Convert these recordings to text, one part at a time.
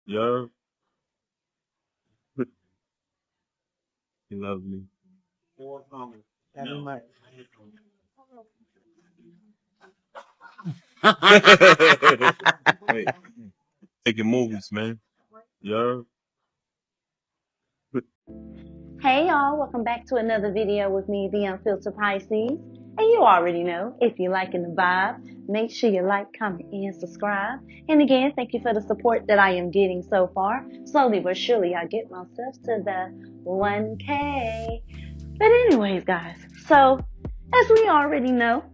Yo, he loves me. Every month. Wait, taking movies, man. Yo, Hey y'all, welcome back to another video with me, the Unfiltered Pisces. And you already know, if you're liking the vibe, make sure you like, comment, and subscribe. And again, thank you for the support that I am getting so far. Slowly but surely, I get myself to the 1K. But anyways, guys, so as we already know,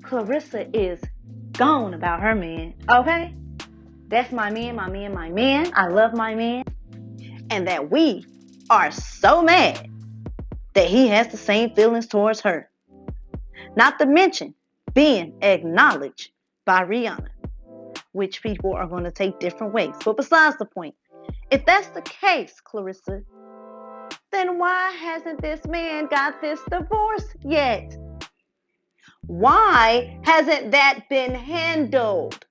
Claressa is gone about her man, okay? That's my man, my man, my man. I love my man. And that we are so mad that he has the same feelings towards her. Not to mention being acknowledged by Rihanna, which people are going to take different ways. But besides the point, if that's the case, Claressa, then why hasn't this man got this divorce yet? Why hasn't that been handled?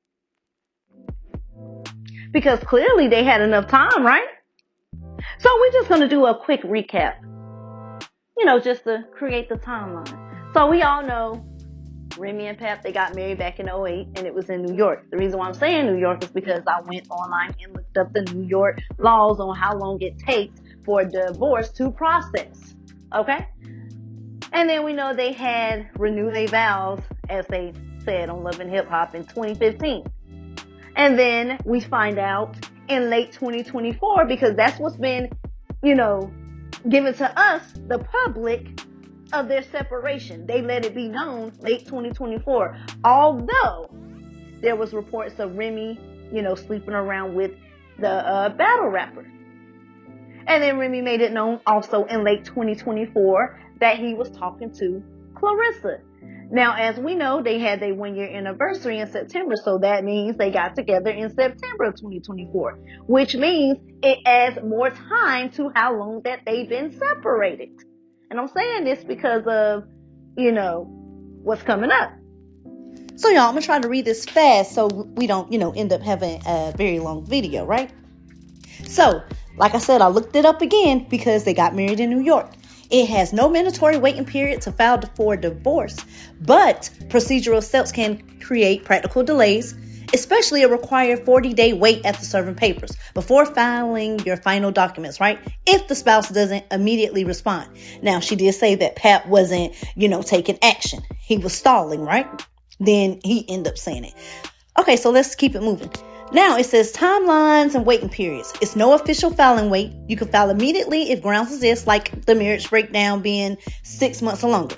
Because clearly they had enough time, right? So we're just going to do a quick recap, just to create the timeline. So we all know Remy and Pap, they got married back in '08, and it was in New York. The reason why I'm saying New York is because I went online and looked up the New York laws on how long it takes for a divorce to process. Okay? And then we know they had renewed their vows, as they said on Love and Hip Hop in 2015. And then we find out in late 2024, because that's what's been, given to us, the public, of their separation. They let it be known late 2024. Although there was reports of Remy, sleeping around with the battle rapper. And then Remy made it known also in late 2024 that he was talking to Claressa. Now, as we know, they had their 1-year anniversary in September, so that means they got together in September of 2024, which means it adds more time to how long that they've been separated. And I'm saying this because of, what's coming up. So y'all, I'm gonna try to read this fast so we don't, end up having a very long video, right? So, like I said, I looked it up again because they got married in New York. It has no mandatory waiting period to file for divorce, but procedural steps can create practical delays, especially a required 40-day wait after serving papers before filing your final documents, right? If the spouse doesn't immediately respond. Now, she did say that Pat wasn't, taking action. He was stalling, right? Then he ended up saying it. Okay, so let's keep it moving. Now it says timelines and waiting periods. It's no official filing wait. You can file immediately if grounds exist, like the marriage breakdown being 6 months or longer.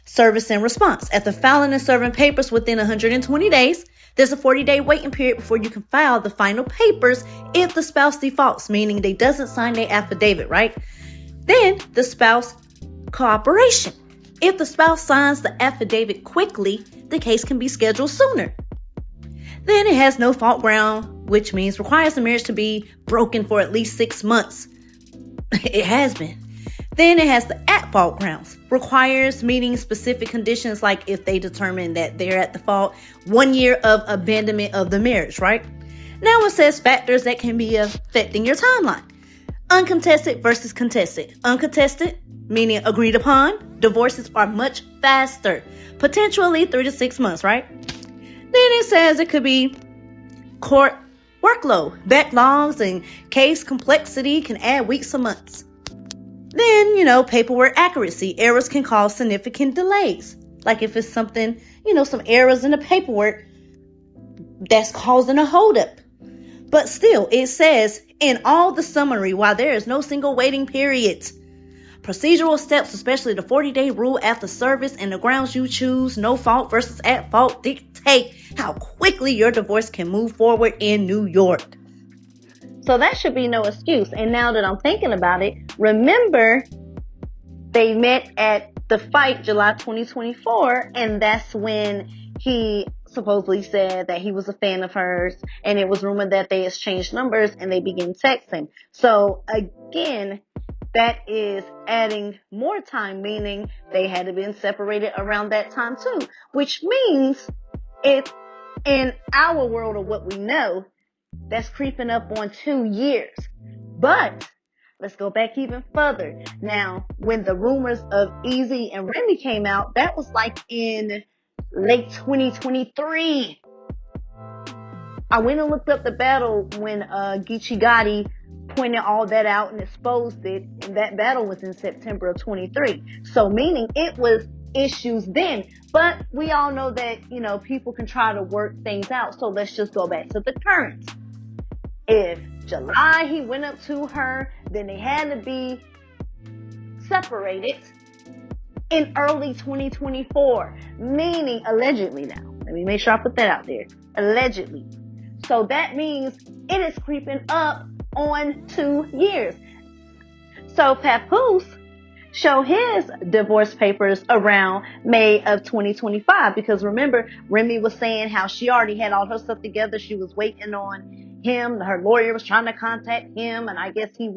Service and response. After filing and serving papers within 120 days, there's a 40-day waiting period before you can file the final papers if the spouse defaults, meaning they doesn't sign their affidavit, right? Then the spouse cooperation. If the spouse signs the affidavit quickly, the case can be scheduled sooner. Then it has no fault ground, which means requires the marriage to be broken for at least 6 months. It has been. Then it has the at fault grounds. Requires meeting specific conditions like if they determine that they're at the fault, 1 year of abandonment of the marriage, right? Now it says factors that can be affecting your timeline. Uncontested versus contested. Uncontested, meaning agreed upon. Divorces are much faster. Potentially 3 to 6 months, right? Then it says it could be court workload. Backlogs and case complexity can add weeks or months. Then, paperwork accuracy. Errors can cause significant delays. Like if it's something, some errors in the paperwork that's causing a holdup. But still, it says in all the summary, while there is no single waiting period, procedural steps, especially the 40-day rule after service and the grounds you choose, no fault versus at fault, dictate how quickly your divorce can move forward in New York. So that should be no excuse. And now that I'm thinking about it, remember they met at the fight July 2024, and that's when he supposedly said that he was a fan of hers, and it was rumored that they exchanged numbers and they began texting. So again, that is adding more time, meaning they had to been separated around that time too, which means it's in our world of what we know, That's creeping up on 2 years. But let's go back even further. Now, when the rumors of Easy and Remy came out, that was like in late 2023. I went and looked up the battle when Geechee Gotti pointed all that out and exposed it, and that battle was in September of 23. So meaning it was issues then. But we all know that, people can try to work things out. So let's just go back to the current. If July he went up to her, then they had to be separated in early 2024, meaning allegedly now. Let me make sure I put that out there. Allegedly. So that means it is creeping up on 2 years. So Papoose showed his divorce papers around May of 2025 because remember, Remy was saying how she already had all her stuff together. She was waiting on him. Her lawyer was trying to contact him, and I guess he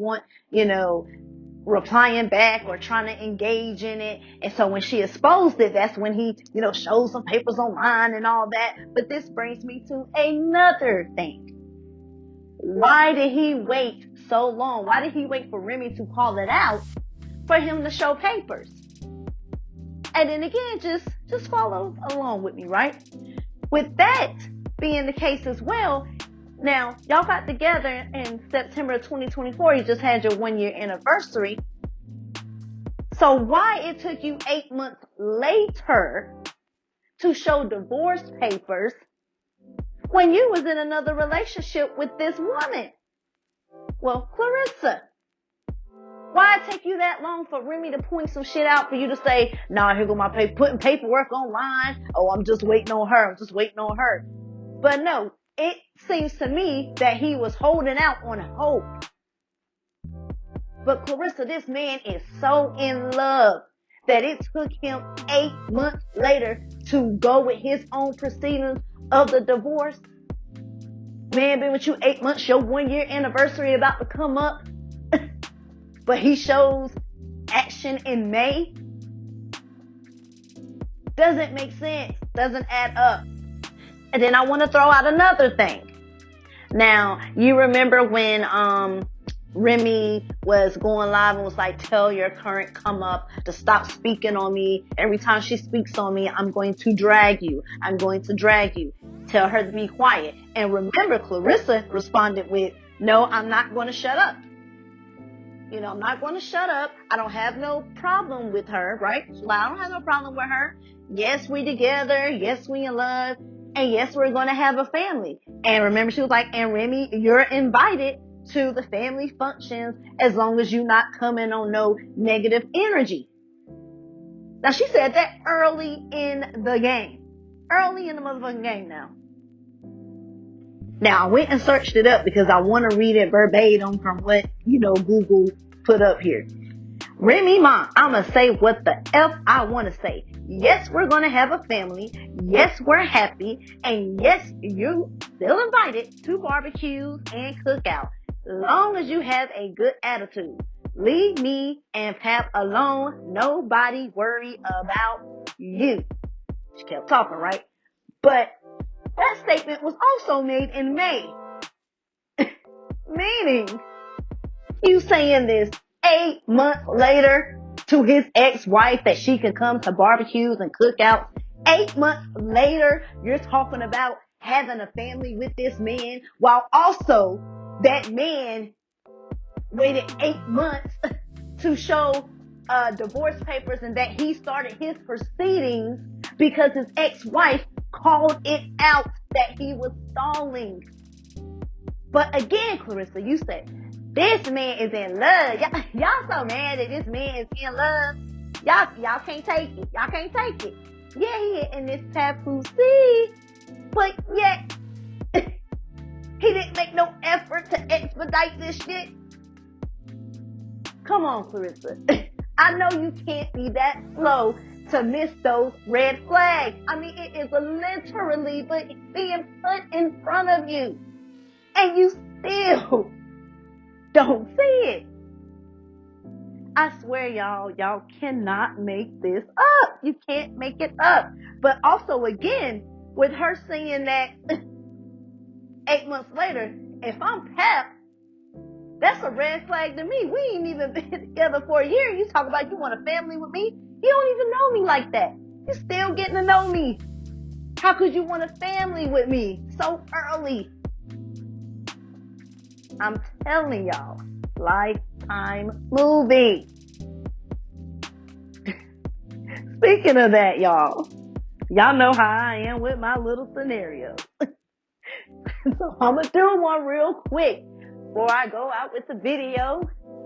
replying back or trying to engage in it. And so when she exposed it, that's when he, showed some papers online and all that. But this brings me to another thing. Why did he wait so long? Why did he wait for Remy to call it out for him to show papers? And then again, just follow along with me, right? With that being the case as well, now, y'all got together in September of 2024. You just had your 1-year anniversary. So why it took you 8 months later to show divorce papers when you was in another relationship with this woman? Well, Claressa, why it take you that long for Remy to point some shit out for you to say, nah, here go my paper, putting paperwork online. Oh, I'm just waiting on her. But no. It seems to me that he was holding out on hope. But Claressa, this man is so in love that it took him 8 months later to go with his own proceedings of the divorce. Man, been with you 8 months, your 1-year anniversary about to come up. But he shows action in May. Doesn't make sense. Doesn't add up. And then I want to throw out another thing. Now, you remember when Remy was going live and was like, tell your current come up to stop speaking on me. Every time she speaks on me, I'm going to drag you. Tell her to be quiet. And remember, Claressa responded with, no, I'm not going to shut up. I'm not going to shut up. I don't have no problem with her, right? I don't have no problem with her. Yes, we together. Yes, we in love. And yes, we're going to have a family. And remember, she was like, and Remy, you're invited to the family functions as long as you're not coming on no negative energy. Now, she said that early in the game. Early in the motherfucking game now. Now, I went and searched it up because I want to read it verbatim from what, Google put up here. Remy Ma, I'm going to say what the F I want to say. Yes, we're going to have a family. Yes, we're happy. And yes, you still invited to barbecues and cookouts. Long as you have a good attitude. Leave me and Pap alone. Nobody worry about you. She kept talking, right? But that statement was also made in May. Meaning, you saying this 8 months later to his ex-wife that she can come to barbecues and cookouts. 8 months later, you're talking about having a family with this man while also that man waited 8 months to show divorce papers and that he started his proceedings because his ex-wife called it out that he was stalling. But again, Claressa, you said, this man is in love. Y'all so mad that this man is in love. Y'all can't take it. Y'all can't take it. Yeah, he in this Papoose, but yet he didn't make no effort to expedite this shit. Come on, Claressa. I know you can't be that slow to miss those red flags. I mean, it is literally being put in front of you. And you still don't see it. I swear, y'all cannot make this up. You can't make it up. But also, again, with her saying that 8 months later, if I'm Pap, that's a red flag to me. We ain't even been together for a year. You talk about you want a family with me? You don't even know me like that. You're still getting to know me. How could you want a family with me so early? I'm telling y'all, Lifetime movie. Speaking of that, y'all know how I am with my little scenarios. So I'm going to do one real quick before I go out with the video.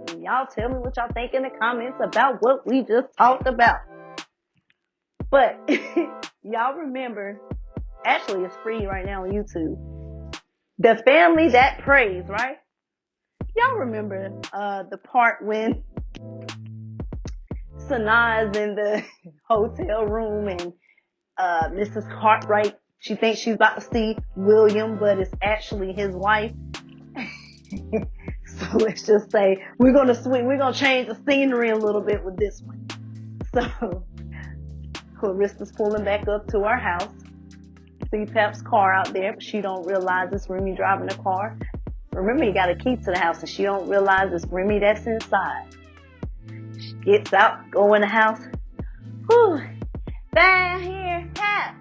And y'all tell me what y'all think in the comments about what we just talked about. But y'all remember, actually it's free right now on YouTube, The Family That Prays, right? Y'all remember the part when Sanaa is in the hotel room and Mrs. Cartwright, she thinks she's about to see William, but it's actually his wife. So let's just say we're gonna change the scenery a little bit with this one. So Clarissa's pulling back up to our house. See Pep's car out there, but she don't realize it's Remy driving the car. Remember, you got a key to the house, and she don't realize it's Remy that's inside. She gets out, go in the house. Whew, down here, Pep.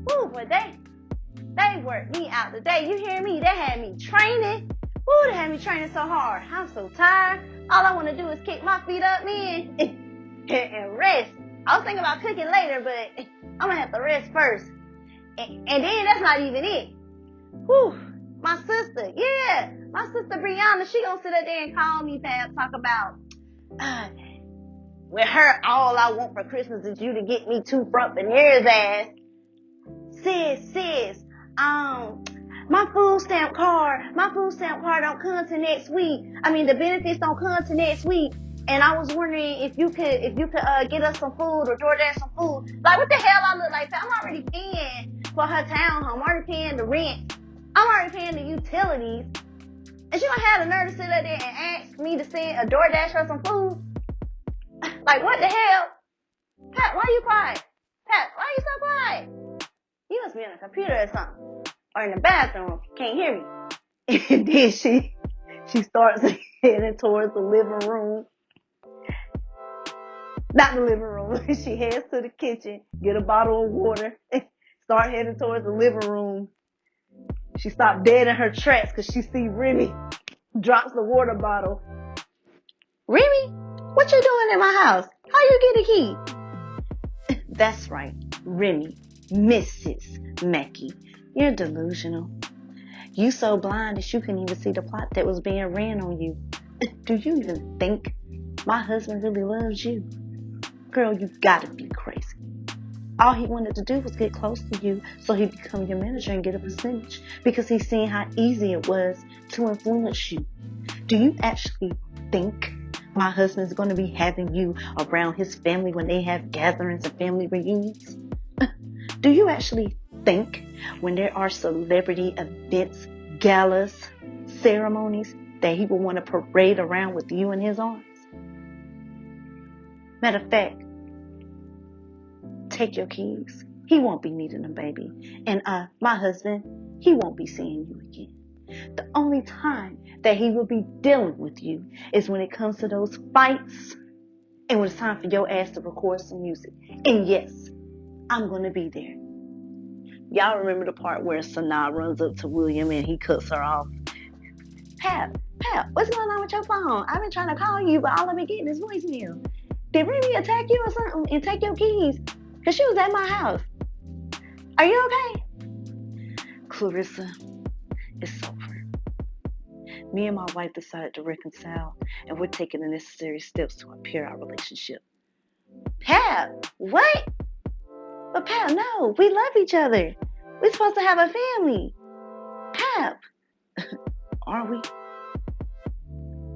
Whew, but they worked me out today. You hear me? They had me training. Whew, they had me training so hard. I'm so tired. All I want to do is kick my feet up, man, and rest. I was thinking about cooking later, but I'm gonna have to rest first. And then that's not even it. Whew, my sister Brianna, she gonna sit up there and call me, Pap, talk about, with her, all I want for Christmas is you to get me 2 front veneers ass. Sis, my food stamp card don't come to next week. I mean, the benefits don't come to next week. And I was wondering if you could get us some food or DoorDash some food. Like, what the hell I look like? I'm already paying for her townhome. I'm already paying the rent. I'm already paying the utilities. And she gonna have the nerve to sit up there and ask me to send a DoorDash her some food? Like, what the hell? Pat, why you quiet? Pat, why you so quiet? You must be on a computer or something. Or in the bathroom. Can't hear me. And then she starts heading towards the living room. Not the living room. She heads to the kitchen, get a bottle of water, start heading towards the living room. She stopped dead in her tracks because she see Remy, drops the water bottle. Remy, what you doing in my house? How you get a key? That's right, Remy, Mrs. Mackey. You're delusional. You so blind that you couldn't even see the plot that was being ran on you. Do you even think my husband really loves you? Girl, you gotta be crazy. All he wanted to do was get close to you so he'd become your manager and get a percentage because he's seen how easy it was to influence you. Do you actually think my husband's going to be having you around his family when they have gatherings and family reunions? Do you actually think when there are celebrity events, galas, ceremonies, that he will want to parade around with you in his arms? Matter of fact, take your keys. He won't be needing them, baby. And my husband, he won't be seeing you again. The only time that he will be dealing with you is when it comes to those fights and when it's time for your ass to record some music. And yes, I'm going to be there. Y'all remember the part where Sanaa runs up to William and he cuts her off? Pap, what's going on with your phone? I've been trying to call you, but all I've been getting is voicemail. Did Remy attack you or something and take your keys? Because she was at my house. Are you okay? Claressa, it's over. Me and my wife decided to reconcile, and we're taking the necessary steps to repair our relationship. Pap, what? But Pap, no, we love each other. We're supposed to have a family. Pap, are we?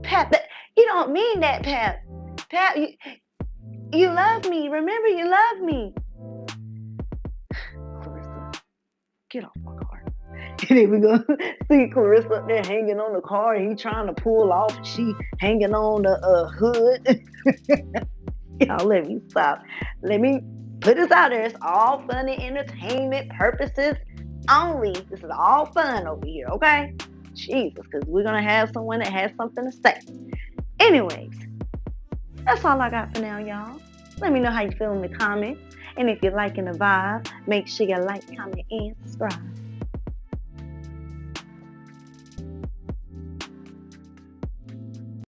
Pap, you don't mean that, Pap. Pap, you love me. Remember, you love me. Claressa, get off my car. And then we go see Claressa up there hanging on the car. And he trying to pull off. And she hanging on the hood. Y'all, let me stop. Let me put this out there. It's all funny entertainment purposes. only. This is all fun over here, okay? Jesus, because we're going to have someone that has something to say. Anyways, that's all I got for now, y'all. Let me know how you feel in the comments. And if you're liking the vibe, make sure you like, comment, and subscribe.